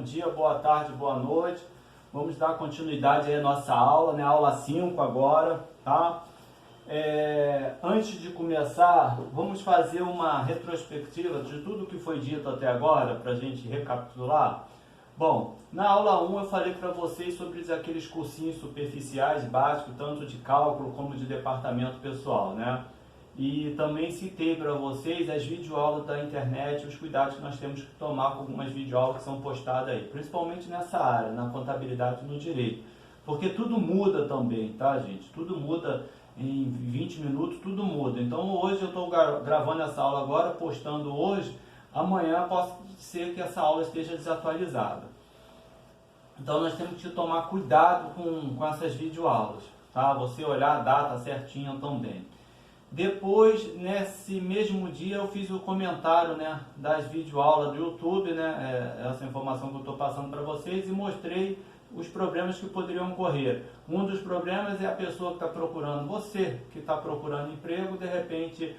dia, boa tarde, boa noite. Vamos dar continuidade aí à nossa aula, né? Aula 5 agora, tá? Antes de começar, vamos fazer uma retrospectiva de tudo que foi dito até agora, para a gente recapitular. Bom, na aula 1 eu falei para vocês sobre aqueles cursinhos superficiais, básicos, tanto de cálculo como de departamento pessoal, né? E também citei para vocês as videoaulas da internet, os cuidados que nós temos que tomar com algumas videoaulas que são postadas aí, principalmente nessa área, na contabilidade e no direito. Porque tudo muda também, tá, gente? Tudo muda em 20 minutos, tudo muda. Então hoje eu estou gravando essa aula agora, postando hoje, amanhã pode ser que essa aula esteja desatualizada. Então nós temos que tomar cuidado com essas videoaulas, tá? Você olhar a data certinha também. Depois, nesse mesmo dia, eu fiz o comentário, né, das videoaulas do YouTube, né, essa informação que eu estou passando para vocês, e mostrei os problemas que poderiam ocorrer. Um dos problemas é a pessoa que está procurando, você que está procurando emprego, de repente,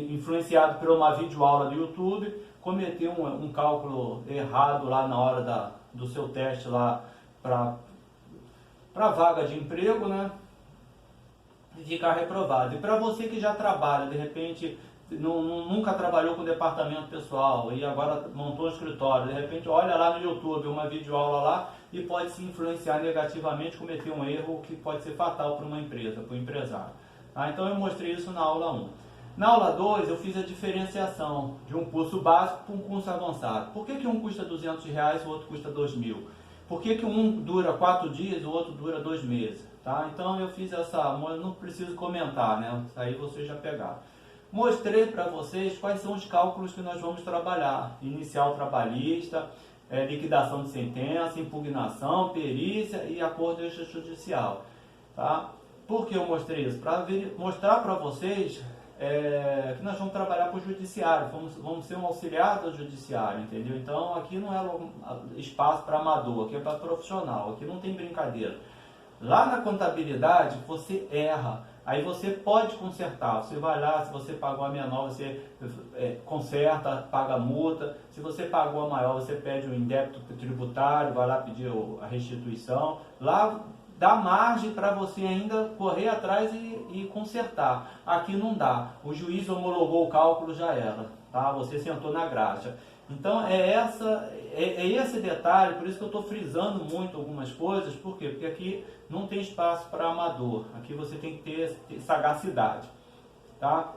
influenciado por uma videoaula do YouTube, cometer um cálculo errado lá na hora do seu teste lá para vaga de emprego, né? E ficar reprovado. E para você que já trabalha, de repente nunca trabalhou com departamento pessoal e agora montou um escritório, de repente olha lá no YouTube uma videoaula lá e pode se influenciar negativamente, cometer um erro que pode ser fatal para uma empresa, para o empresário. Tá? Então eu mostrei isso na aula 1. Na aula 2 eu fiz a diferenciação de um curso básico para um curso avançado. Por que um custa R$200 e o outro custa R$2.000? Por que um dura 4 dias e o outro dura 2 meses? Tá? Então eu fiz não preciso comentar, né? Isso aí vocês já pegaram. Mostrei para vocês quais são os cálculos que nós vamos trabalhar. Inicial trabalhista, liquidação de sentença, impugnação, perícia e acordo extrajudicial. Tá? Por que eu mostrei isso? Para mostrar para vocês que nós vamos trabalhar para o judiciário, vamos ser um auxiliar do judiciário, entendeu? Então aqui não é espaço para amador, aqui é para profissional, aqui não tem brincadeira. Lá na contabilidade você erra, aí você pode consertar, você vai lá, se você pagou a menor, você conserta, paga a multa, se você pagou a maior, você pede o indébito tributário, vai lá pedir a restituição, lá dá margem para você ainda correr atrás e consertar. Aqui não dá, o juiz homologou o cálculo, já era, tá? Você sentou na graxa. Então é esse detalhe, por isso que eu estou frisando muito algumas coisas. Por quê? Porque aqui não tem espaço para amador, aqui você tem que ter sagacidade, tá?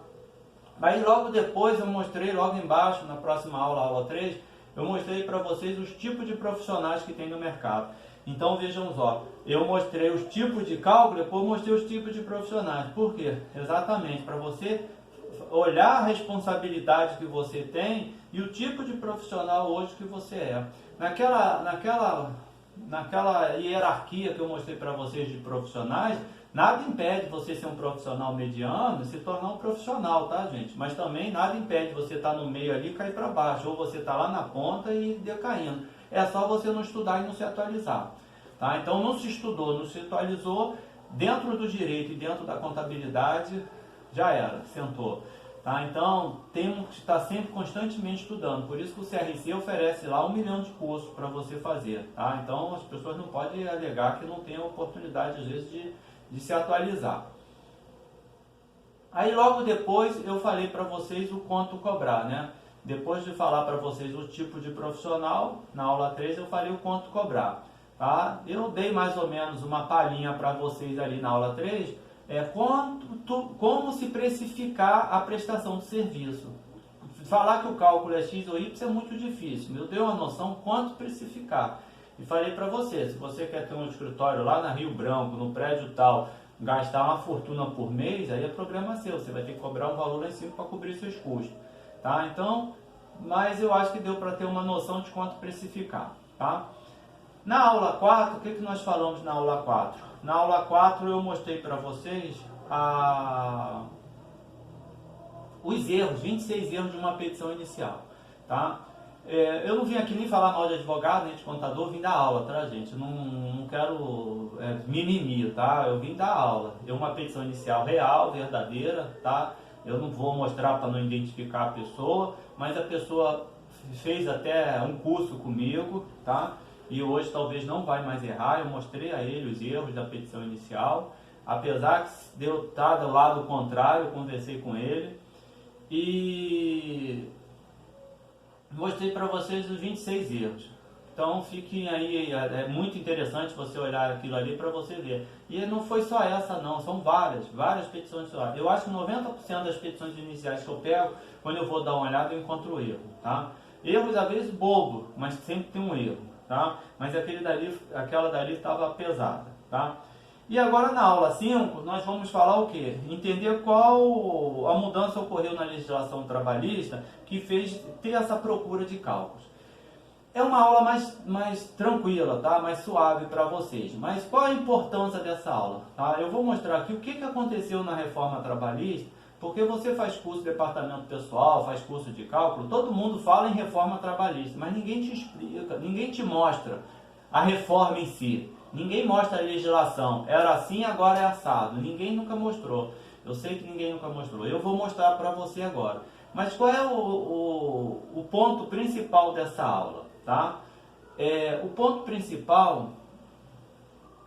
Aí logo depois eu mostrei, logo embaixo, na próxima aula, aula 3, eu mostrei para vocês os tipos de profissionais que tem no mercado. Então vejam só, eu mostrei os tipos de cálculo, depois mostrei os tipos de profissionais. Por quê? Exatamente, para você olhar a responsabilidade que você tem e o tipo de profissional hoje que você é. Naquela hierarquia que eu mostrei para vocês de profissionais, nada impede você ser um profissional mediano e se tornar um profissional, tá, gente? Mas também nada impede você estar no meio ali e cair para baixo, ou você estar lá na ponta e decaindo. É só você não estudar e não se atualizar. Tá? Então não se estudou, não se atualizou, dentro do direito e dentro da contabilidade, já era, sentou. Tá? Então temos que estar sempre constantemente estudando. Por isso que o CRC oferece lá 1 milhão de cursos para você fazer. Tá? Então as pessoas não podem alegar que não tem a oportunidade às vezes de se atualizar. Aí logo depois eu falei para vocês o quanto cobrar, né? Depois de falar para vocês o tipo de profissional, na aula 3 eu falei o quanto cobrar. Tá? Eu dei mais ou menos uma palhinha para vocês ali na aula 3, como se precificar a prestação de serviço. Falar que o cálculo é X ou Y é muito difícil, eu dei uma noção quanto precificar. E falei para você, se você quer ter um escritório lá na Rio Branco, no prédio tal, gastar uma fortuna por mês, aí é problema seu, você vai ter que cobrar um valor lá em cima para cobrir seus custos. Tá? Então, mas eu acho que deu para ter uma noção de quanto precificar. Tá? Na aula 4, o que nós falamos na aula 4? Na aula 4 eu mostrei para vocês os erros, 26 erros de uma petição inicial. Tá? Eu não vim aqui nem falar mal de advogado, nem de contador, vim dar aula, tá, gente? Não quero mimimi, tá? Eu vim dar aula. É uma petição inicial real, verdadeira, tá? Eu não vou mostrar para não identificar a pessoa, mas a pessoa fez até um curso comigo, tá? E hoje talvez não vai mais errar. Eu mostrei a ele os erros da petição inicial, apesar que deu estar do lado contrário, eu conversei com ele e mostrei para vocês os 26 erros. Então fiquem aí, é muito interessante você olhar aquilo ali para você ver. E não foi só essa não, são várias petições. Eu acho que 90% das petições iniciais que eu pego, quando eu vou dar uma olhada, eu encontro erro, tá? Erros às vezes bobo, mas sempre tem um erro, tá? Mas aquela dali estava pesada, tá? E agora na aula 5, nós vamos falar o quê? Entender qual a mudança ocorreu na legislação trabalhista que fez ter essa procura de cálculos. É uma aula mais tranquila, tá? Mais suave para vocês. Mas qual a importância dessa aula? Tá? Eu vou mostrar aqui o que aconteceu na reforma trabalhista, porque você faz curso de departamento pessoal, faz curso de cálculo, todo mundo fala em reforma trabalhista, mas ninguém te explica, ninguém te mostra a reforma em si. Ninguém mostra a legislação. Era assim, agora é assado. Ninguém nunca mostrou. Eu sei que ninguém nunca mostrou. Eu vou mostrar para você agora. Mas qual é o ponto principal dessa aula? Tá? O ponto principal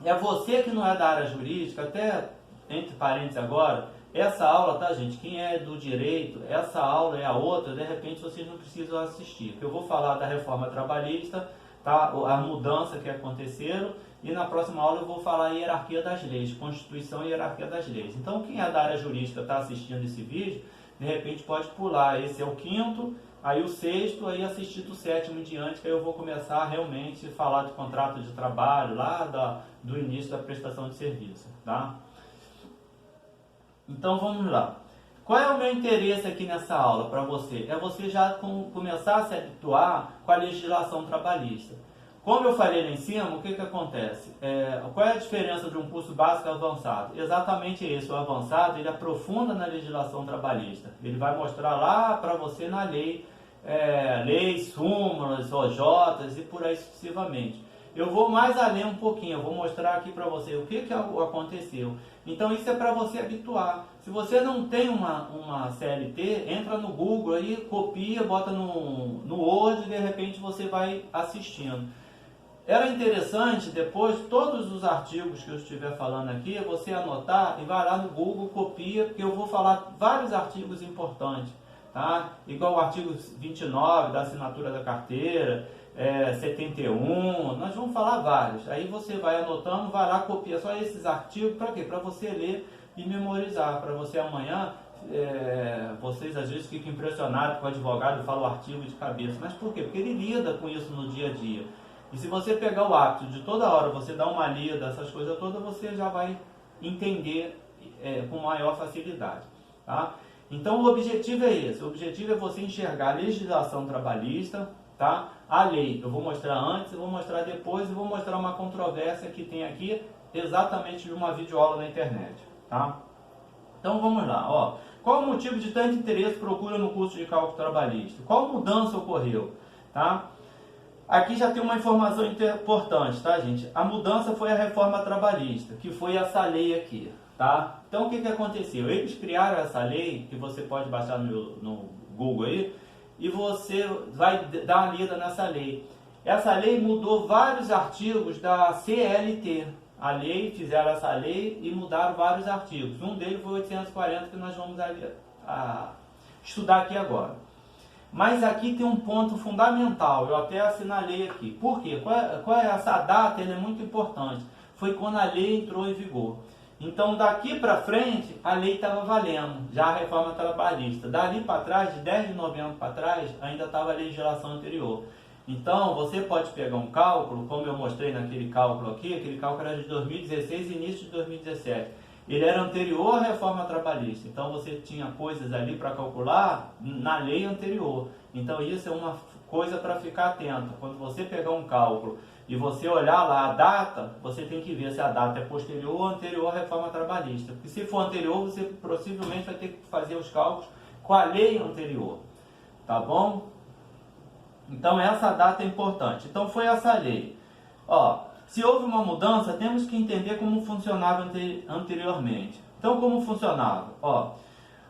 é você que não é da área jurídica, até entre parênteses agora, essa aula, tá, gente? Quem é do direito, essa aula é a outra, de repente vocês não precisam assistir. Porque eu vou falar da reforma trabalhista, tá? A mudança que aconteceram, e na próxima aula eu vou falar a hierarquia das leis, Constituição e hierarquia das leis. Então quem é da área jurídica está assistindo esse vídeo, de repente pode pular. Esse é o 5º, aí o 6º, aí assistir do 7º em diante, que aí eu vou começar realmente a falar de contrato de trabalho, lá do início da prestação de serviço, tá? Então vamos lá. Qual é o meu interesse aqui nessa aula para você? É você já começar a se habituar com a legislação trabalhista. Como eu falei lá em cima, o que acontece? Qual é a diferença de um curso básico e avançado? Exatamente isso, o avançado ele aprofunda na legislação trabalhista. Ele vai mostrar lá para você na lei, leis, súmulas, OJs e por aí sucessivamente. Eu vou mais além um pouquinho, eu vou mostrar aqui para você o que aconteceu. Então isso é para você habituar. Se você não tem uma CLT, entra no Google aí, copia, bota no Word e de repente você vai assistindo. Era interessante depois, todos os artigos que eu estiver falando aqui, você anotar e vai lá no Google, copia, porque eu vou falar vários artigos importantes, tá? Igual o artigo 29 da assinatura da carteira, 71, nós vamos falar vários. Aí você vai anotando, vai lá, copia só esses artigos, para quê? Para você ler e memorizar, para você amanhã, vocês às vezes ficam impressionados com o advogado e fala o artigo de cabeça, mas por quê? Porque ele lida com isso no dia a dia. E se você pegar o hábito de toda hora você dar uma lida, essas coisas todas, você já vai entender com maior facilidade, tá? Então o objetivo é esse, o objetivo é você enxergar a legislação trabalhista, tá? A lei, eu vou mostrar antes, eu vou mostrar depois e vou mostrar uma controvérsia que tem aqui exatamente de uma videoaula na internet, tá? Então vamos lá, ó. Qual o motivo de tanto interesse procura no curso de cálculo trabalhista? Qual mudança ocorreu, tá? Aqui já tem uma informação importante, tá, gente? A mudança foi a reforma trabalhista, que foi essa lei aqui, tá? Então, o que aconteceu? Eles criaram essa lei, que você pode baixar no Google aí, e você vai dar uma lida nessa lei. Essa lei mudou vários artigos da CLT. Fizeram essa lei e mudaram vários artigos. Um deles foi 840, que nós vamos estudar aqui agora. Mas aqui tem um ponto fundamental, eu até assinalei aqui. Por quê? Qual é essa data? Ela é muito importante. Foi quando a lei entrou em vigor. Então, daqui para frente, a lei estava valendo, já a reforma trabalhista. Dali para trás, de 10 de novembro para trás, ainda estava a legislação anterior. Então, você pode pegar um cálculo, como eu mostrei naquele cálculo aqui, aquele cálculo era de 2016 e início de 2017. Ele era anterior à reforma trabalhista, então você tinha coisas ali para calcular na lei anterior. Então isso é uma coisa para ficar atento. Quando você pegar um cálculo e você olhar lá a data, você tem que ver se a data é posterior ou anterior à reforma trabalhista. Porque se for anterior, você possivelmente vai ter que fazer os cálculos com a lei anterior. Tá bom? Então essa data é importante. Então foi essa lei. Ó, se houve uma mudança, temos que entender como funcionava anteriormente. Então, como funcionava? Ó,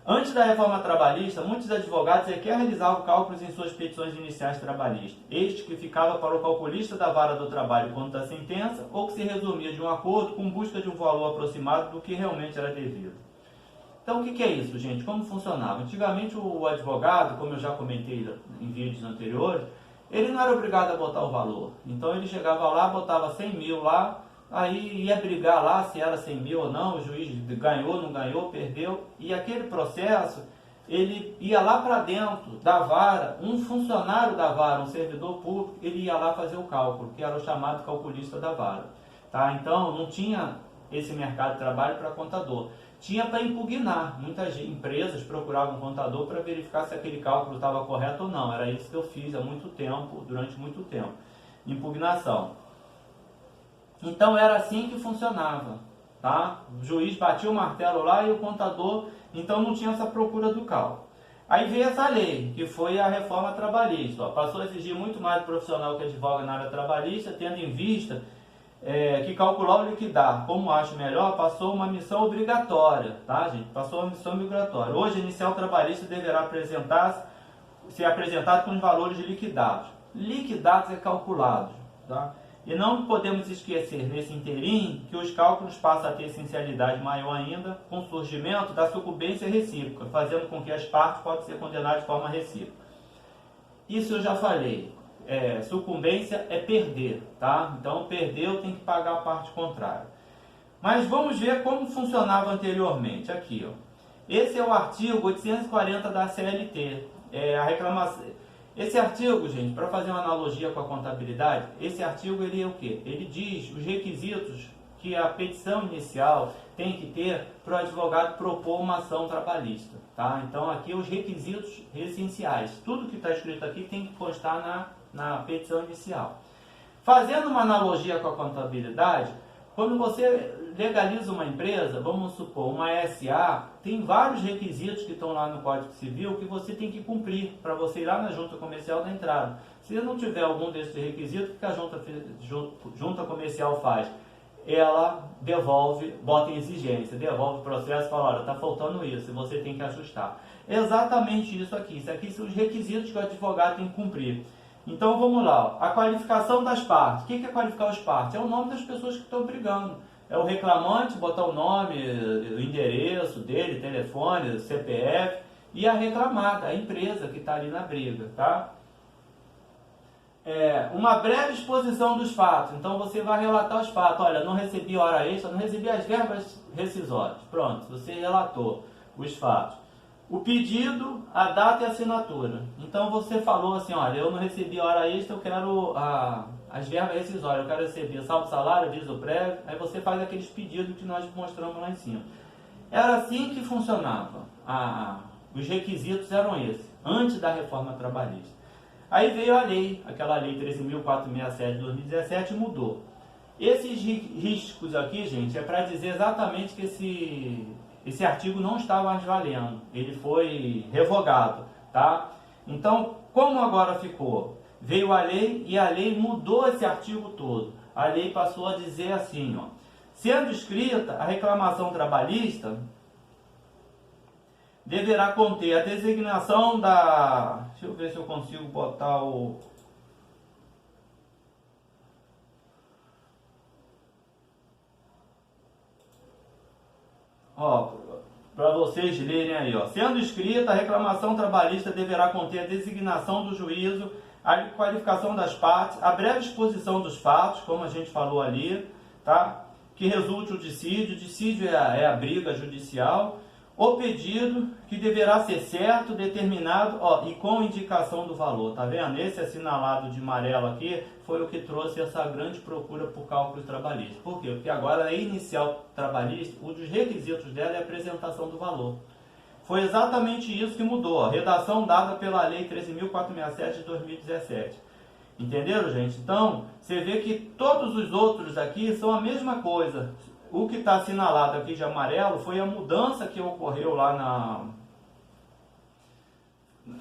Antes da reforma trabalhista, muitos advogados sequer realizavam cálculos em suas petições iniciais trabalhistas, este que ficava para o calculista da vara do trabalho quanto à sentença, ou que se resumia de um acordo com busca de um valor aproximado do que realmente era devido. Então, o que é isso, gente? Como funcionava? Antigamente, o advogado, como eu já comentei em vídeos anteriores, ele não era obrigado a botar o valor. Então, ele chegava lá, botava 100 mil lá, aí ia brigar lá se era 100 mil ou não, o juiz ganhou, não ganhou, perdeu. E aquele processo, ele ia lá para dentro da vara, um funcionário da vara, um servidor público, ele ia lá fazer o cálculo, que era o chamado calculista da vara. Tá? Então, não tinha esse mercado de trabalho para contador. Tinha para impugnar. Muitas empresas procuravam um contador para verificar se aquele cálculo estava correto ou não. Era isso que eu fiz há muito tempo, durante muito tempo. Impugnação. Então era assim que funcionava. Tá? O juiz batia o martelo lá e o contador, então não tinha essa procura do cálculo. Aí veio essa lei, que foi a reforma trabalhista. Ó, passou a exigir muito mais do profissional que advoga na área trabalhista, tendo em vista que calcular ou liquidar, como acho melhor, passou uma missão obrigatória, tá, gente? Passou uma missão obrigatória. Hoje, a inicial trabalhista deverá ser apresentado com os valores liquidados. Liquidados é calculados, tá? E não podemos esquecer, nesse interim, que os cálculos passam a ter essencialidade maior ainda com o surgimento da sucumbência recíproca, fazendo com que as partes possam ser condenadas de forma recíproca. Isso eu já falei. Sucumbência é perder, tá? Então, perdeu, tem que pagar a parte contrária. Mas vamos ver como funcionava anteriormente. Aqui, ó. Esse é o artigo 840 da CLT. A reclamação. Esse artigo, gente, para fazer uma analogia com a contabilidade, esse artigo ele é o quê? Ele diz os requisitos que a petição inicial tem que ter para o advogado propor uma ação trabalhista, tá? Então, aqui os requisitos essenciais. Tudo que está escrito aqui tem que constar na petição inicial. Fazendo uma analogia com a contabilidade, quando você legaliza uma empresa, vamos supor, uma SA, tem vários requisitos que estão lá no Código Civil que você tem que cumprir para você ir lá na junta comercial da entrada. Se não tiver algum desses requisitos, o que a junta comercial faz? Ela devolve, bota em exigência, devolve o processo e fala, olha, está faltando isso, você tem que ajustar. Exatamente isso aqui. Isso aqui são os requisitos que o advogado tem que cumprir. Então vamos lá, a qualificação das partes. O que é qualificar as partes? É o nome das pessoas que estão brigando. É o reclamante, botar o nome, o endereço dele, telefone, CPF, e a reclamada, a empresa que está ali na briga, tá? Uma breve exposição dos fatos. Então você vai relatar os fatos. Olha, não recebi hora extra, não recebi as verbas rescisórias. Pronto, você relatou os fatos. O pedido, a data e a assinatura. Então você falou assim, olha, eu não recebi hora extra, eu quero as verbas rescisórias, eu quero receber saldo salário, aviso prévio. Aí você faz aqueles pedidos que nós mostramos lá em cima. Era assim que funcionava. Os requisitos eram esses, antes da reforma trabalhista. Aí veio a lei, aquela lei 13.467 de 2017 mudou. Esses riscos aqui, gente, é para dizer exatamente que esse artigo não está mais valendo, ele foi revogado, tá? Então, como agora ficou? Veio a lei e a lei mudou esse artigo todo. A lei passou a dizer assim, ó, sendo escrita, a reclamação trabalhista deverá conter a designação da... Deixa eu ver se eu consigo botar o... Ó, para vocês lerem aí, ó. Sendo escrita, a reclamação trabalhista deverá conter a designação do juízo, a qualificação das partes, a breve exposição dos fatos, como a gente falou ali, tá? Que resulte o dissídio. O dissídio é a briga judicial. O pedido, que deverá ser certo, determinado, ó, e com indicação do valor. Tá vendo? Esse assinalado de amarelo aqui foi o que trouxe essa grande procura por cálculo trabalhista. Por quê? Porque agora a inicial trabalhista, um dos requisitos dela é a apresentação do valor. Foi exatamente isso que mudou. A redação dada pela Lei 13.467 de 2017. Entenderam, gente? Então, você vê que todos os outros aqui são a mesma coisa. O que está assinalado aqui de amarelo foi a mudança que ocorreu lá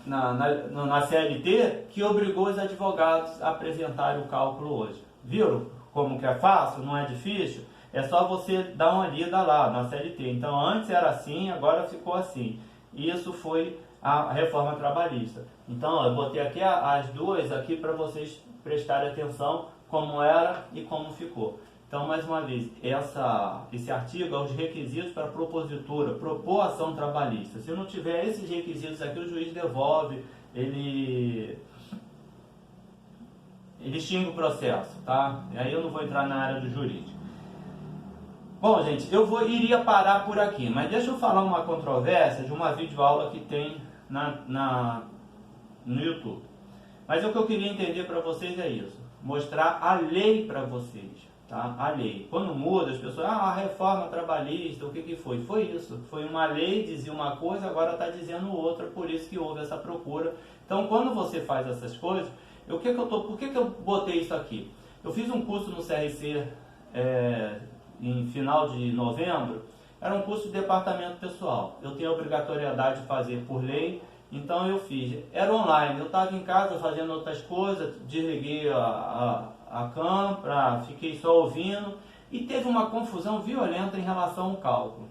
na CLT, que obrigou os advogados a apresentarem o cálculo hoje. Viram como que é fácil? Não é difícil? É só você dar uma lida lá na CLT. Então antes era assim, agora ficou assim. e isso foi a reforma trabalhista. Então, ó, eu botei aqui as duas aqui para vocês prestarem atenção como era e como ficou. Então, mais uma vez, esse artigo é os requisitos para a propositura, propor ação trabalhista. Se não tiver esses requisitos aqui, o juiz devolve, ele extingue o processo, tá? E aí eu não vou entrar na área do jurídico. Bom, gente, iria parar por aqui, mas deixa eu falar uma controvérsia de uma videoaula que tem no YouTube. Mas o que eu queria entender para vocês é isso, mostrar a lei para vocês. Tá? A lei. Quando muda, as pessoas, a reforma trabalhista, o que foi? Foi isso. Foi uma lei, dizia uma coisa, agora está dizendo outra, por isso que houve essa procura. Então, quando você faz essas coisas, por que eu botei isso aqui? Eu fiz um curso no CRC em final de novembro, era um curso de departamento pessoal. Eu tenho a obrigatoriedade de fazer por lei, então eu fiz. Era online, eu estava em casa fazendo outras coisas, desliguei a câmera, fiquei só ouvindo e teve uma confusão violenta em relação ao cálculo.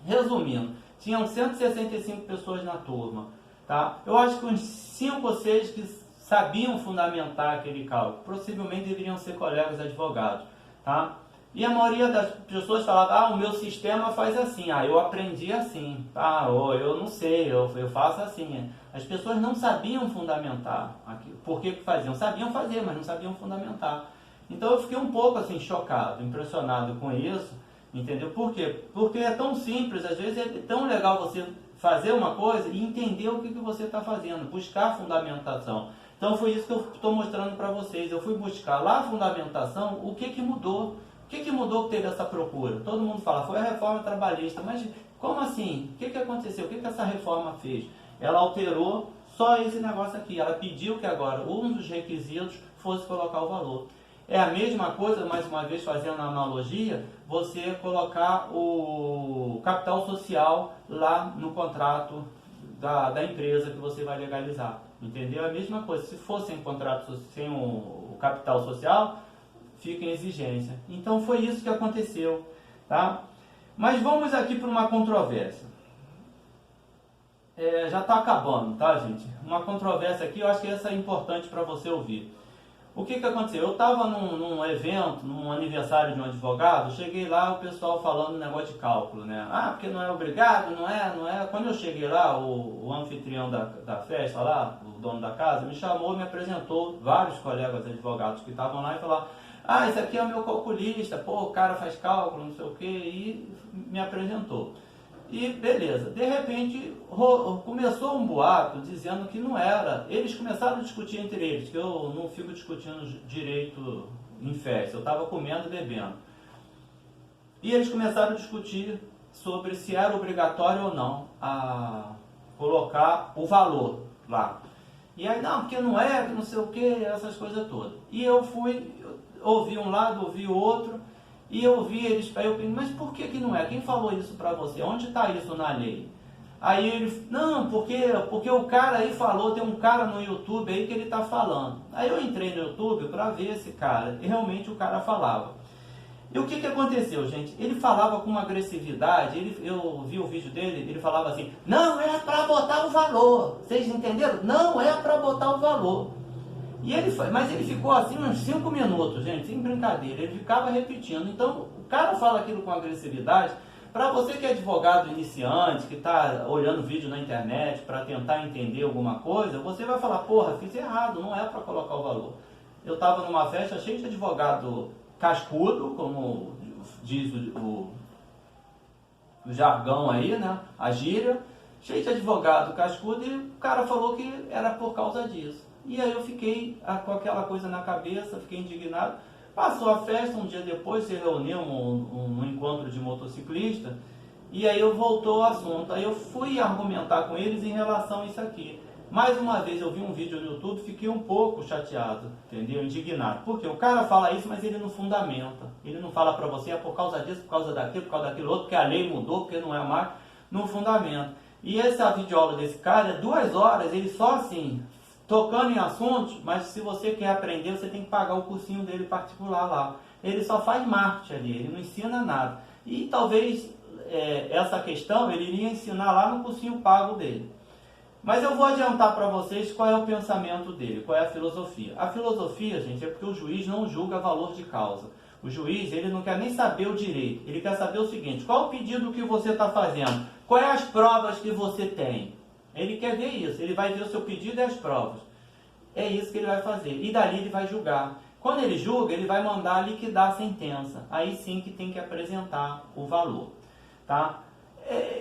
Resumindo, tinham 165 pessoas na turma, tá? Eu acho que uns 5 ou 6 que sabiam fundamentar aquele cálculo, possivelmente deveriam ser colegas advogados, tá? E a maioria das pessoas falava, o meu sistema faz assim, eu aprendi assim, ou eu não sei, eu faço assim. As pessoas não sabiam fundamentar aquilo. Por que faziam? Sabiam fazer, mas não sabiam fundamentar. Então eu fiquei um pouco assim chocado, impressionado com isso, entendeu? Por quê? Porque é tão simples, às vezes é tão legal você fazer uma coisa e entender o que você está fazendo, buscar fundamentação. Então foi isso que eu estou mostrando para vocês. Eu fui buscar lá a fundamentação, o que mudou. O que mudou que teve essa procura? Todo mundo fala, foi a reforma trabalhista, mas como assim? O que aconteceu? O que essa reforma fez? Ela alterou só esse negócio aqui, ela pediu que agora um dos requisitos fosse colocar o valor. É a mesma coisa, mais uma vez fazendo a analogia, você colocar o capital social lá no contrato da empresa que você vai legalizar, entendeu? É a mesma coisa, se fosse sem contrato, sem o capital social, fica em exigência. Então foi isso que aconteceu, tá? Mas vamos aqui para uma controvérsia. Já está acabando, tá, gente? Uma controvérsia aqui, eu acho que essa é importante para você ouvir. O que aconteceu? Eu estava num evento, num aniversário de um advogado, cheguei lá, o pessoal falando negócio de cálculo, né? Porque não é obrigado, não é. Quando eu cheguei lá, o anfitrião da festa lá, o dono da casa, me chamou, me apresentou vários colegas advogados que estavam lá e falaram, esse aqui é o meu calculista, o cara faz cálculo, não sei o que, e me apresentou. E beleza, de repente começou um boato dizendo que não era. Eles começaram a discutir entre eles, que eu não fico discutindo direito em festa, eu estava comendo e bebendo. E eles começaram a discutir sobre se era obrigatório ou não a colocar o valor lá. E aí, não, porque não é, que não sei o que, essas coisas todas. E eu ouvi um lado, ouvi o outro, e eu ouvi eles, aí eu pensei, mas por que não é? Quem falou isso pra você? Onde está isso na lei? Aí ele, não, porque o cara aí falou, tem um cara no YouTube aí que ele está falando. Aí eu entrei no YouTube para ver esse cara, e realmente o cara falava. E o que aconteceu, gente? Ele falava com uma agressividade, eu vi o vídeo dele, ele falava assim, não é para botar o valor, vocês entenderam? Não é para botar o valor. Mas ele ficou assim uns 5 minutos, gente, sem brincadeira, ele ficava repetindo. Então, o cara fala aquilo com agressividade. Para você que é advogado iniciante, que está olhando vídeo na internet para tentar entender alguma coisa, você vai falar, porra, fiz errado, não é para colocar o valor. Eu estava numa festa cheia de advogado cascudo, como diz o jargão aí, né, a gíria, cheio de advogado cascudo, e o cara falou que era por causa disso. E aí eu fiquei com aquela coisa na cabeça, fiquei indignado. Passou a festa, um dia depois se reuniu um encontro de motociclista, e aí voltou o assunto. Aí eu fui argumentar com eles em relação a isso aqui. Mais uma vez eu vi um vídeo no YouTube, fiquei um pouco chateado, entendeu? Indignado. Porque o cara fala isso, mas ele não fundamenta. Ele não fala pra você, por causa disso, por causa daquilo outro, porque a lei mudou, porque não é mais, não fundamenta. E essa videoaula desse cara é 2 horas, ele só assim, tocando em assuntos, mas se você quer aprender, você tem que pagar o cursinho dele particular lá. Ele só faz marketing ali, ele não ensina nada. E talvez essa questão ele iria ensinar lá no cursinho pago dele. Mas eu vou adiantar para vocês qual é o pensamento dele, qual é a filosofia. A filosofia, gente, é porque o juiz não julga valor de causa. O juiz, ele não quer nem saber o direito, ele quer saber o seguinte: qual o pedido que você está fazendo? Quais as provas que você tem? Ele quer ver isso, ele vai ver o seu pedido e as provas. É isso que ele vai fazer, e dali ele vai julgar. Quando ele julga, ele vai mandar liquidar a sentença. Aí sim que tem que apresentar o valor, tá?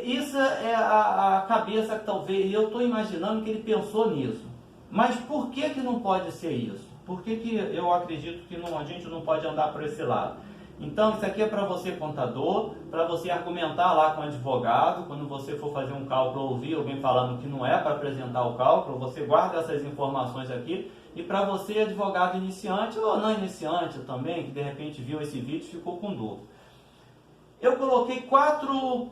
Isso é a cabeça que talvez, eu estou imaginando que ele pensou nisso. Mas por que não pode ser isso? Por que eu acredito que a gente não pode andar por esse lado? Então, isso aqui é para você, contador, para você argumentar lá com o advogado, quando você for fazer um cálculo ou ouvir alguém falando que não é para apresentar o cálculo, você guarda essas informações aqui. E para você, advogado iniciante ou não iniciante também, que de repente viu esse vídeo e ficou com dúvida. Eu coloquei 4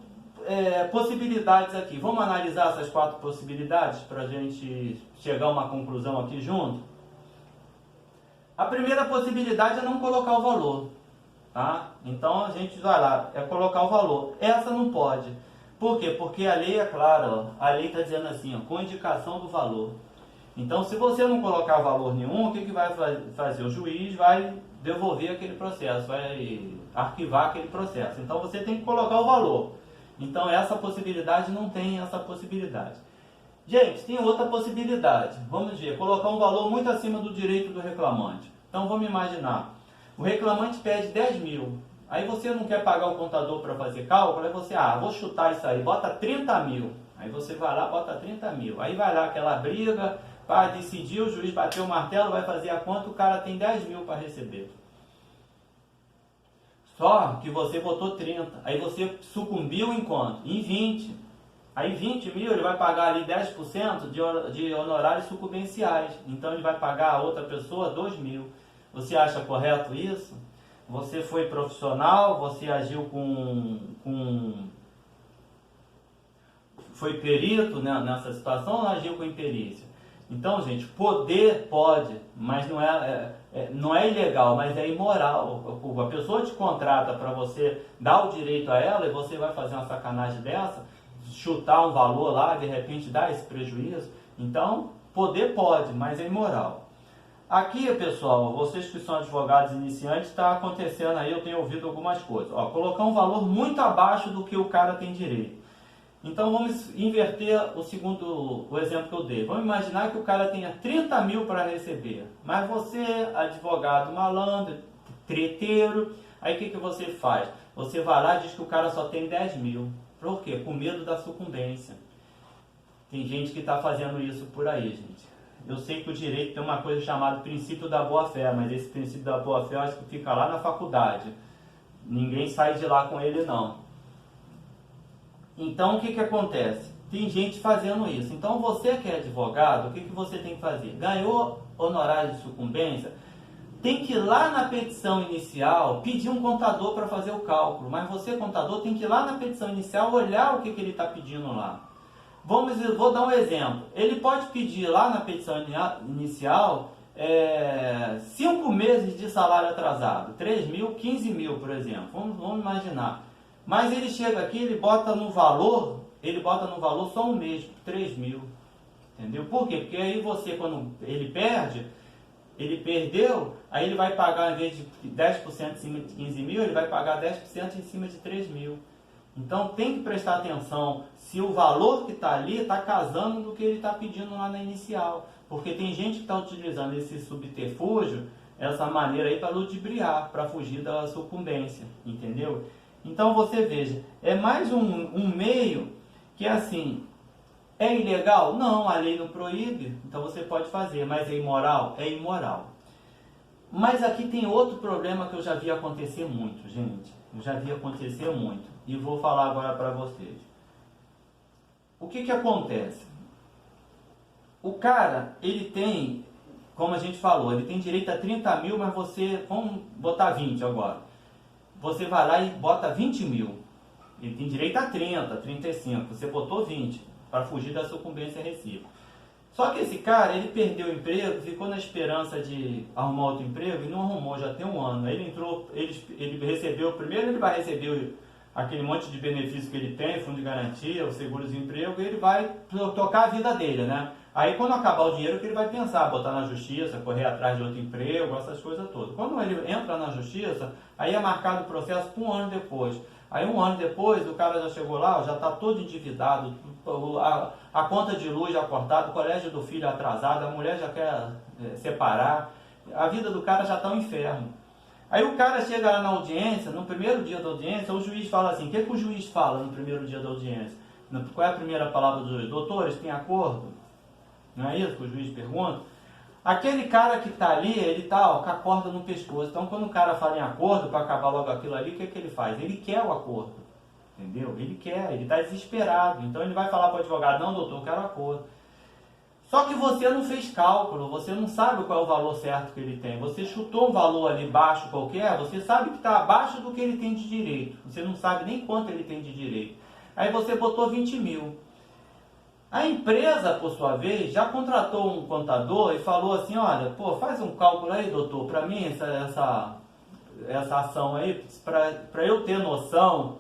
possibilidades aqui. Vamos analisar essas 4 possibilidades para a gente chegar a uma conclusão aqui junto? A primeira possibilidade é não colocar o valor, tá? Então a gente vai lá, é colocar o valor. Essa não pode. Por quê? Porque a lei é clara, ó, a lei está dizendo assim, ó, com indicação do valor. Então, se você não colocar valor nenhum, o que vai fazer? O juiz vai devolver aquele processo, vai arquivar aquele processo. Então, você tem que colocar o valor. Então, essa possibilidade não tem essa possibilidade. Gente, tem outra possibilidade. Vamos ver, colocar um valor muito acima do direito do reclamante. Então, vamos imaginar. O reclamante pede 10 mil. Aí você não quer pagar o contador para fazer cálculo, aí você, vou chutar isso aí, bota 30 mil. Aí você vai lá, bota 30 mil. Aí vai lá aquela briga, para decidir, o juiz bateu o martelo, vai fazer a conta, o cara tem 10 mil para receber. Só que você botou 30. Aí você sucumbiu em quanto? Em 20. Aí 20 mil ele vai pagar ali 10% de honorários sucumbenciais. Então ele vai pagar a outra pessoa 2 mil. Você acha correto isso? Você foi profissional, você agiu foi perito, né, nessa situação ou agiu com imperícia? Então, gente, poder pode, mas não é ilegal, mas é imoral. A pessoa te contrata para você dar o direito a ela e você vai fazer uma sacanagem dessa, chutar um valor lá, de repente dar esse prejuízo. Então, poder pode, mas é imoral. Aqui, pessoal, vocês que são advogados iniciantes, está acontecendo aí, eu tenho ouvido algumas coisas. Ó, colocar um valor muito abaixo do que o cara tem direito. Então vamos inverter o exemplo que eu dei. Vamos imaginar que o cara tenha 30 mil para receber. Mas você, advogado malandro, treteiro, aí o que você faz? Você vai lá e diz que o cara só tem 10 mil. Por quê? Com medo da sucumbência. Tem gente que está fazendo isso por aí, gente. Eu sei que o direito tem uma coisa chamada princípio da boa-fé, mas esse princípio da boa-fé eu acho que fica lá na faculdade. Ninguém sai de lá com ele, não. Então, o que acontece? Tem gente fazendo isso. Então, você que é advogado, o que você tem que fazer? Ganhou honorário de sucumbência? Tem que ir lá na petição inicial pedir um contador para fazer o cálculo. Mas você, contador, tem que ir lá na petição inicial olhar o que ele está pedindo lá. Vou dar um exemplo. Ele pode pedir lá na petição inicial 5 meses de salário atrasado. 3 mil, 15 mil, por exemplo. Vamos imaginar. Mas ele chega aqui, ele bota no valor só um mês, 3 mil. Entendeu? Por quê? Porque aí você, quando ele perdeu, aí ele vai pagar, em vez de 10% em cima de 15 mil, ele vai pagar 10% em cima de 3 mil. Então tem que prestar atenção se o valor que está ali está casando no que ele está pedindo lá na inicial. Porque tem gente que está utilizando esse subterfúgio, essa maneira aí para ludibriar, para fugir da sucumbência. Entendeu? Então você veja, é mais um meio que assim, é ilegal? Não, a lei não proíbe, então você pode fazer, mas é imoral? É imoral. Mas aqui tem outro problema que eu já vi acontecer muito, gente. Eu já vi acontecer muito. E vou falar agora para vocês. O que acontece? O cara, ele tem, como a gente falou, ele tem direito a 30 mil, mas vamos botar 20 agora. Você vai lá e bota 20 mil. Ele tem direito a 30, 35. Você botou 20 para fugir da sucumbência recíproca. Só que esse cara, ele perdeu o emprego, ficou na esperança de arrumar outro emprego e não arrumou, já tem um ano. Aí ele recebeu, primeiro ele vai receber aquele monte de benefício que ele tem, fundo de garantia, o seguro-desemprego, ele vai tocar a vida dele, né? Aí quando acabar o dinheiro, que ele vai pensar, botar na justiça, correr atrás de outro emprego, essas coisas todas. Quando ele entra na justiça, aí é marcado o processo por um ano depois. Aí um ano depois, o cara já chegou lá, já está todo endividado, a conta de luz já cortada, o colégio do filho atrasado, a mulher já quer separar, a vida do cara já está um inferno. Aí o cara chega lá na audiência, no primeiro dia da audiência, o juiz fala assim, o que o juiz fala no primeiro dia da audiência? Qual é a primeira palavra do juiz? Doutores, tem acordo? Não é isso que o juiz pergunta? Aquele cara que está ali, ele está com a corda no pescoço. Então, quando o cara fala em acordo, para acabar logo aquilo ali, o que, que ele faz? Ele quer o acordo. Entendeu? Ele quer, ele está desesperado. Então, ele vai falar para o advogado, não, doutor, eu quero acordo. Só que você não fez cálculo, você não sabe qual é o valor certo que ele tem. Você chutou um valor ali baixo qualquer, você sabe que está abaixo do que ele tem de direito. Você não sabe nem quanto ele tem de direito. Aí você botou 20 mil. A empresa, por sua vez, já contratou um contador e falou assim, olha, pô, faz um cálculo aí, doutor, para mim, essa ação aí, para eu ter noção,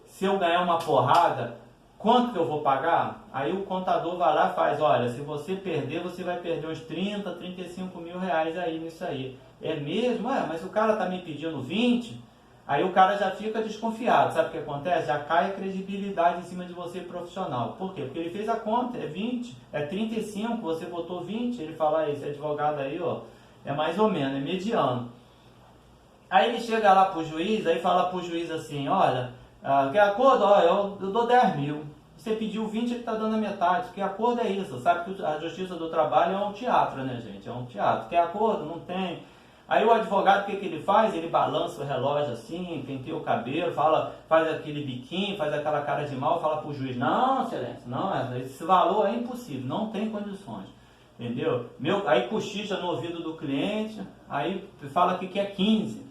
se eu ganhar uma porrada, quanto que eu vou pagar? Aí o contador vai lá e faz, olha, se você perder, você vai perder uns 30, 35 mil reais aí nisso aí. É mesmo? Mas o cara tá me pedindo 20... Aí o cara já fica desconfiado, sabe o que acontece? Já cai a credibilidade em cima de você profissional. Por quê? Porque ele fez a conta, é 20, é 35, você botou 20, ele fala, esse advogado aí, ó, é mais ou menos, é mediano. Aí ele chega lá pro juiz, aí fala pro juiz assim, olha, que acordo, ó, eu dou 10 mil. Você pediu 20, ele tá dando a metade, que acordo é isso? Sabe que a justiça do trabalho é um teatro, né, gente? É um teatro. Quer acordo? Não tem. Aí o advogado, o que ele faz? Ele balança o relógio assim, penteia o cabelo, faz aquele biquinho, faz aquela cara de mal, fala pro juiz, não, excelência, não, esse valor é impossível, não tem condições, entendeu? Aí cochicha no ouvido do cliente, aí fala que quer 15,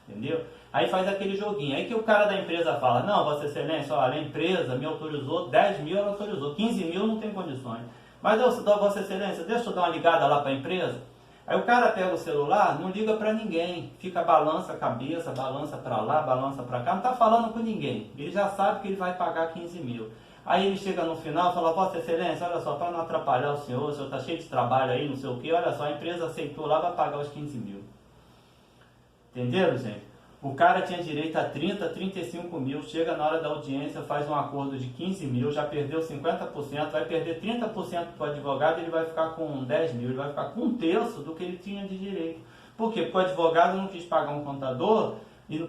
entendeu? Aí faz aquele joguinho, aí que o cara da empresa fala, não, vossa excelência, olha, a empresa me autorizou, 10 mil ela autorizou, 15 mil não tem condições. Mas vossa excelência, deixa eu dar uma ligada lá para a empresa. Aí o cara pega o celular, não liga para ninguém, fica balança a cabeça, balança para lá, balança para cá, não está falando com ninguém. Ele já sabe que ele vai pagar 15 mil. Aí ele chega no final e fala, vossa excelência, olha só, para não atrapalhar o senhor está cheio de trabalho aí, não sei o que, olha só, a empresa aceitou lá, vai pagar os 15 mil. Entenderam, gente? O cara tinha direito a 30, 35 mil, chega na hora da audiência, faz um acordo de 15 mil, já perdeu 50%, vai perder 30% para o advogado, ele vai ficar com 10 mil, ele vai ficar com um terço do que ele tinha de direito. Por quê? Porque o advogado não quis pagar um contador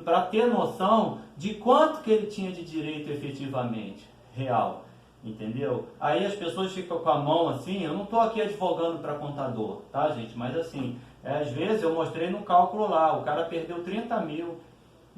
para ter noção de quanto que ele tinha de direito efetivamente, real. Entendeu? Aí as pessoas ficam com a mão assim, eu não estou aqui advogando para contador, tá, gente? Mas assim, às vezes eu mostrei no cálculo lá, o cara perdeu 30 mil.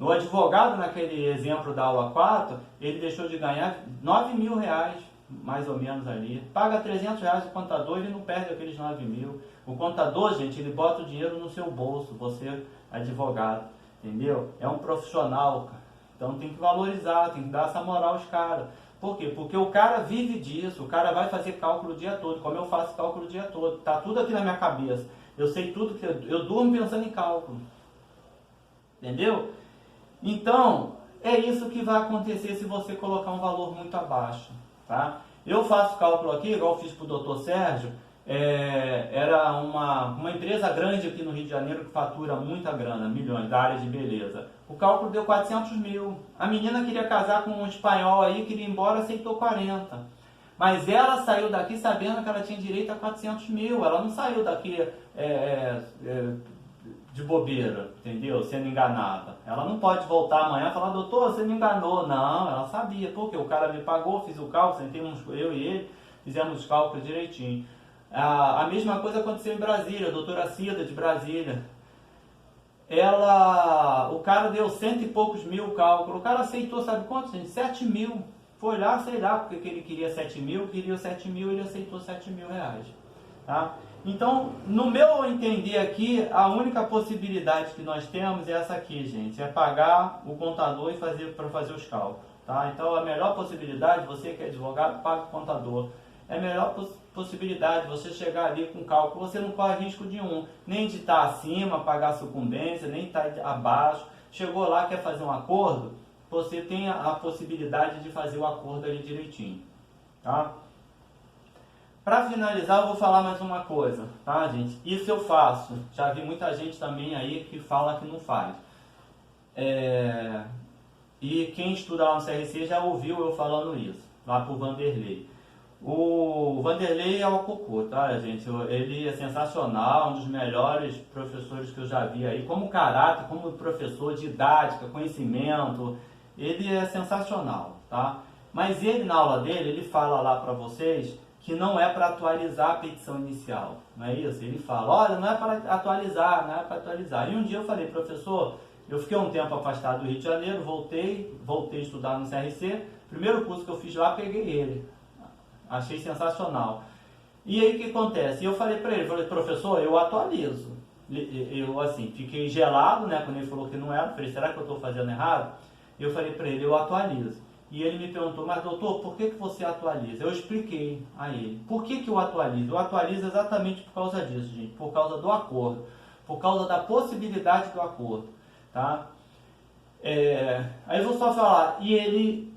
O advogado, naquele exemplo da aula 4, ele deixou de ganhar 9 mil reais, mais ou menos ali. Paga 300 reais o contador, ele não perde aqueles 9 mil. O contador, gente, ele bota o dinheiro no seu bolso, você advogado, entendeu? É um profissional, cara. Então tem que valorizar, tem que dar essa moral aos caras. Por quê? Porque o cara vive disso, o cara vai fazer cálculo o dia todo, como eu faço cálculo o dia todo. Tá tudo aqui na minha cabeça. Eu sei tudo, que eu durmo pensando em cálculo. Entendeu? Então, é isso que vai acontecer se você colocar um valor muito abaixo. Tá? Eu faço cálculo aqui, igual eu fiz para o doutor Sérgio, era uma empresa grande aqui no Rio de Janeiro que fatura muita grana, milhões, da área de beleza. O cálculo deu 400 mil. A menina queria casar com um espanhol aí, queria ir embora, aceitou 40. Mas ela saiu daqui sabendo que ela tinha direito a 400 mil. Ela não saiu daqui de bobeira, entendeu? Sendo enganada. Ela não pode voltar amanhã e falar, doutor, você me enganou. Não, ela sabia. Porque o cara me pagou, fiz o cálculo, sentemos eu e ele, fizemos os cálculos direitinho. A mesma coisa aconteceu em Brasília, a doutora Cida de Brasília. O cara deu 100 e poucos mil cálculo. O cara aceitou, sabe quanto, gente? 7 mil. Foi lá, sei lá, porque ele queria 7 mil, queria 7 mil, ele aceitou 7 mil reais. Tá? Então, no meu entender aqui, a única possibilidade que nós temos é essa aqui, gente. É pagar o contador para fazer os cálculos. Tá? Então, a melhor possibilidade, você que é advogado, paga o contador. É a melhor possibilidade você chegar ali com cálculo, você não corre risco nenhum, nem de estar acima, pagar sucumbência, nem estar abaixo. Chegou lá, quer fazer um acordo, você tem a possibilidade de fazer o acordo ali direitinho, tá? Para finalizar, eu vou falar mais uma coisa, tá, gente? Isso eu faço. Já vi muita gente também aí que fala que não faz. E quem estuda lá no CRC já ouviu eu falando isso, lá pro Vanderlei. O Vanderlei é o cocô, tá, gente? Ele é sensacional, um dos melhores professores que eu já vi aí, como caráter, como professor, didática, conhecimento, ele é sensacional, tá? Mas ele, na aula dele, ele fala lá para vocês que não é para atualizar a petição inicial, não é isso? Ele fala, olha, não é para atualizar, não é para atualizar. E um dia eu falei, professor, eu fiquei um tempo afastado do Rio de Janeiro, voltei a estudar no CRC, primeiro curso que eu fiz lá, peguei ele. Achei sensacional. E aí o que acontece? Eu falei para ele, professor, eu atualizo. Eu assim, fiquei gelado, né, quando ele falou que não era, falei, será que eu estou fazendo errado? Eu falei para ele, eu atualizo. E ele me perguntou, mas doutor, por que você atualiza? Eu expliquei a ele. Por que eu atualizo? Eu atualizo exatamente por causa disso, gente, por causa do acordo, por causa da possibilidade do acordo, tá? Aí eu vou só falar, e ele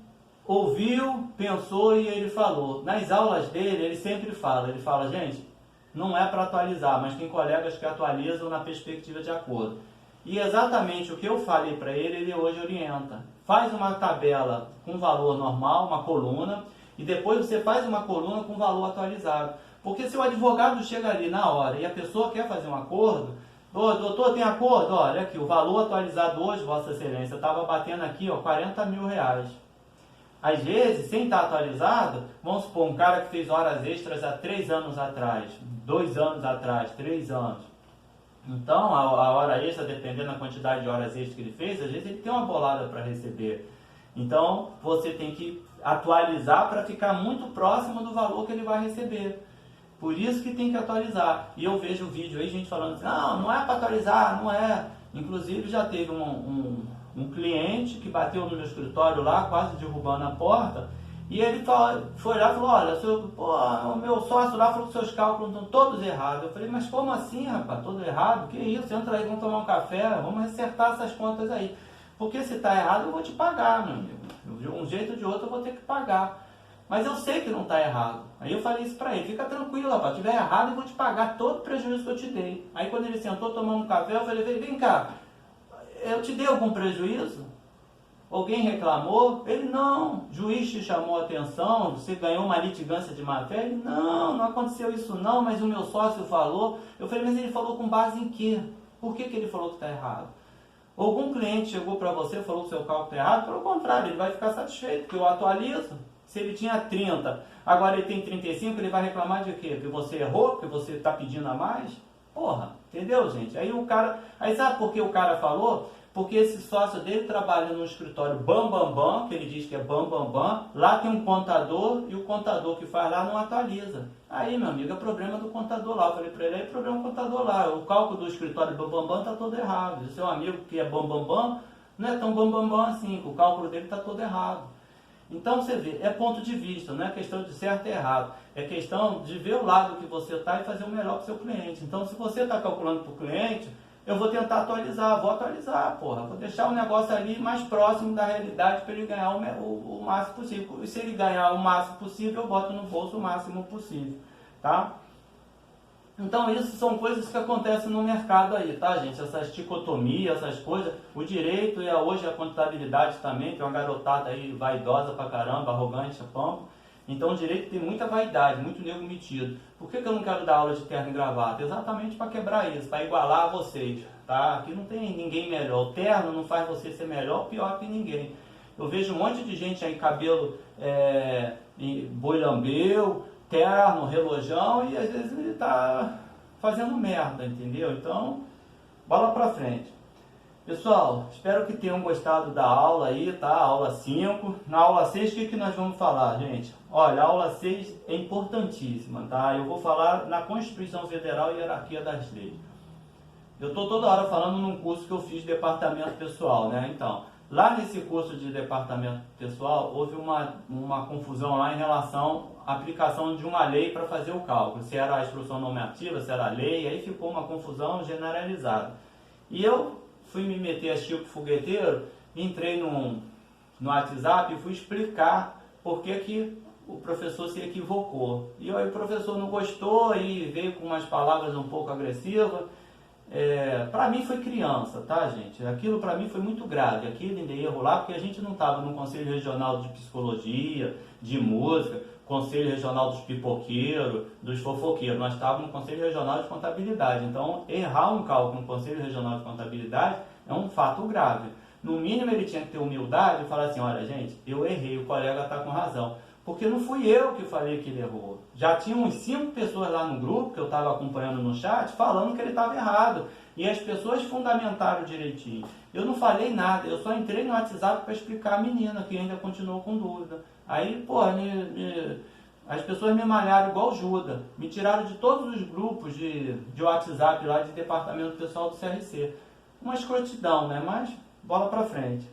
ouviu, pensou e ele falou. Nas aulas dele, ele sempre fala, gente, não é para atualizar, mas tem colegas que atualizam na perspectiva de acordo. E exatamente o que eu falei para ele, ele hoje orienta. Faz uma tabela com valor normal, uma coluna, e depois você faz uma coluna com valor atualizado. Porque se o advogado chega ali na hora e a pessoa quer fazer um acordo, doutor, tem acordo? Olha aqui, o valor atualizado hoje, Vossa Excelência, estava batendo aqui, ó, 40 mil reais. Às vezes, sem estar atualizado, vamos supor, um cara que fez horas extras há 3 anos atrás, 2 anos atrás, 3 anos. Então, a hora extra, dependendo da quantidade de horas extras que ele fez, às vezes ele tem uma bolada para receber. Então, você tem que atualizar para ficar muito próximo do valor que ele vai receber. Por isso que tem que atualizar. E eu vejo vídeo aí, gente falando assim, não é para atualizar, não é. Inclusive, já teve um cliente que bateu no meu escritório lá, quase derrubando a porta, e ele foi lá e falou, olha, o meu sócio lá falou que seus cálculos estão todos errados. Eu falei, mas como assim, rapaz, todo errado? Que isso? Entra aí, vamos tomar um café, vamos acertar essas contas aí. Porque se está errado, eu vou te pagar, meu amigo. De um jeito ou de outro, eu vou ter que pagar. Mas eu sei que não está errado. Aí eu falei isso para ele, fica tranquilo, rapaz, se estiver errado, eu vou te pagar todo o prejuízo que eu te dei. Aí quando ele sentou tomando um café, eu falei, vem cá, eu te dei algum prejuízo? Alguém reclamou? Ele, não. Juiz te chamou a atenção? Você ganhou uma litigância de má fé? Ele, não aconteceu isso não, mas o meu sócio falou. Eu falei, mas ele falou com base em quê? Por que ele falou que está errado? Algum cliente chegou para você e falou que o seu cálculo está errado? Pelo contrário, ele vai ficar satisfeito, porque eu atualizo. Se ele tinha 30, agora ele tem 35, ele vai reclamar de quê? Que você errou? Que você está pedindo a mais? Porra, entendeu, gente? Aí sabe por que o cara falou? Porque esse sócio dele trabalha no escritório bam, que ele diz que é bam, lá tem um contador e o contador que faz lá não atualiza. Aí, meu amigo, é problema do contador lá. Eu falei para ele, é problema do contador lá. O cálculo do escritório bam está todo errado. E o seu amigo que é bam, não é tão bam assim, o cálculo dele está todo errado. Então você vê, é ponto de vista, não é questão de certo e errado. É questão de ver o lado que você está e fazer o melhor para o seu cliente. Então se você está calculando para o cliente, eu vou tentar atualizar, vou deixar o negócio ali mais próximo da realidade para ele ganhar o máximo possível. E se ele ganhar o máximo possível, eu boto no bolso o máximo possível, tá? Então isso são coisas que acontecem no mercado aí, tá, gente? Essas dicotomias, essas coisas, o direito e hoje a contabilidade também, que é uma garotada aí vaidosa pra caramba, arrogante, pampo. Então o direito tem muita vaidade, muito nego metido. Por que eu não quero dar aula de terno e gravata? Exatamente para quebrar isso, para igualar a vocês, tá? Aqui não tem ninguém melhor. O terno não faz você ser melhor ou pior que ninguém. Eu vejo um monte de gente aí, cabelo boi lambeu, terno, relojão, e às vezes ele tá fazendo merda, entendeu? Então, bola pra frente. Pessoal, espero que tenham gostado da aula aí, tá? Aula 5. Na aula 6, o que nós vamos falar, gente? Olha, a aula 6 é importantíssima, tá? Eu vou falar na Constituição Federal e Hierarquia das Leis. Eu tô toda hora falando num curso que eu fiz de departamento pessoal, né? Então, lá nesse curso de departamento pessoal, houve uma confusão lá em relação à aplicação de uma lei para fazer o cálculo. Se era a instrução normativa, se era a lei, aí ficou uma confusão generalizada. E eu fui me meter a Chico Fogueteiro, entrei num no WhatsApp e fui explicar por que o professor se equivocou. E aí o professor não gostou e veio com umas palavras um pouco agressivas. Para mim foi criança, tá, gente? Aquilo para mim foi muito grave, aquele erro lá, porque a gente não estava no Conselho Regional de Psicologia, de Música, Conselho Regional dos Pipoqueiros, dos Fofoqueiros. Nós estávamos no Conselho Regional de Contabilidade. Então, errar um cálculo no Conselho Regional de Contabilidade é um fato grave. No mínimo, ele tinha que ter humildade e falar assim, olha, gente, eu errei, o colega está com razão. Porque não fui eu que falei que ele errou. Já tinha uns 5 pessoas lá no grupo, que eu estava acompanhando no chat, falando que ele estava errado. E as pessoas fundamentaram direitinho. Eu não falei nada, eu só entrei no WhatsApp para explicar a menina, que ainda continuou com dúvida. Aí, as pessoas me malharam igual Judas. Me tiraram de todos os grupos de WhatsApp lá de departamento pessoal do CRC. Uma escrotidão, né? Mas, bola para frente.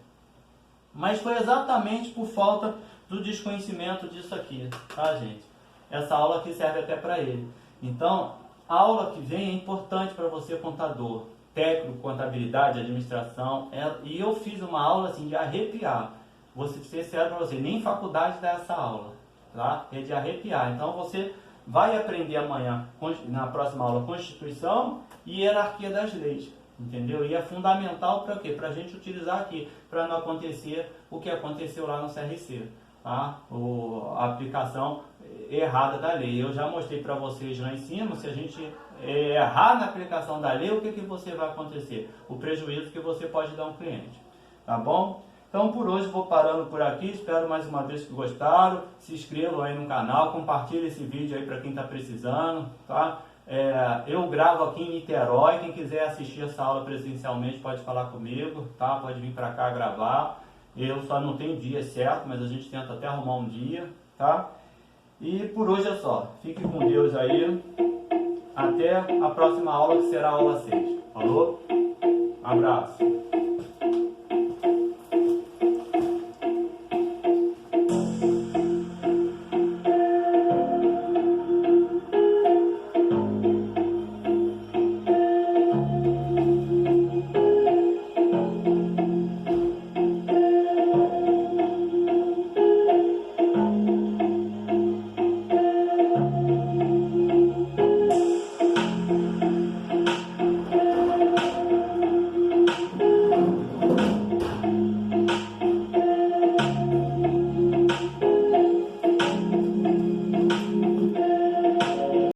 Mas foi exatamente por falta do desconhecimento disso aqui, tá, gente? Essa aula aqui serve até para ele. Então, a aula que vem é importante para você, contador, técnico, contabilidade, administração. E eu fiz uma aula assim de arrepiar. Vou ser sincero para você, nem faculdade dá essa aula, tá? É de arrepiar. Então, você vai aprender amanhã, na próxima aula, Constituição e Hierarquia das Leis. Entendeu? E é fundamental para quê? Para a gente utilizar aqui, para não acontecer o que aconteceu lá no CRC, tá? A aplicação errada da lei. Eu já mostrei para vocês lá em cima, se a gente errar na aplicação da lei, o que você vai acontecer? O prejuízo que você pode dar a um cliente, tá bom? Então por hoje vou parando por aqui, espero mais uma vez que gostaram, se inscrevam aí no canal, compartilhem esse vídeo aí para quem está precisando, tá? Eu gravo aqui em Niterói, quem quiser assistir essa aula presencialmente pode falar comigo, tá? Pode vir para cá gravar, eu só não tenho dia certo, mas a gente tenta até arrumar um dia, tá? E por hoje é só, fique com Deus aí, até a próxima aula que será a aula 6, falou? Abraço!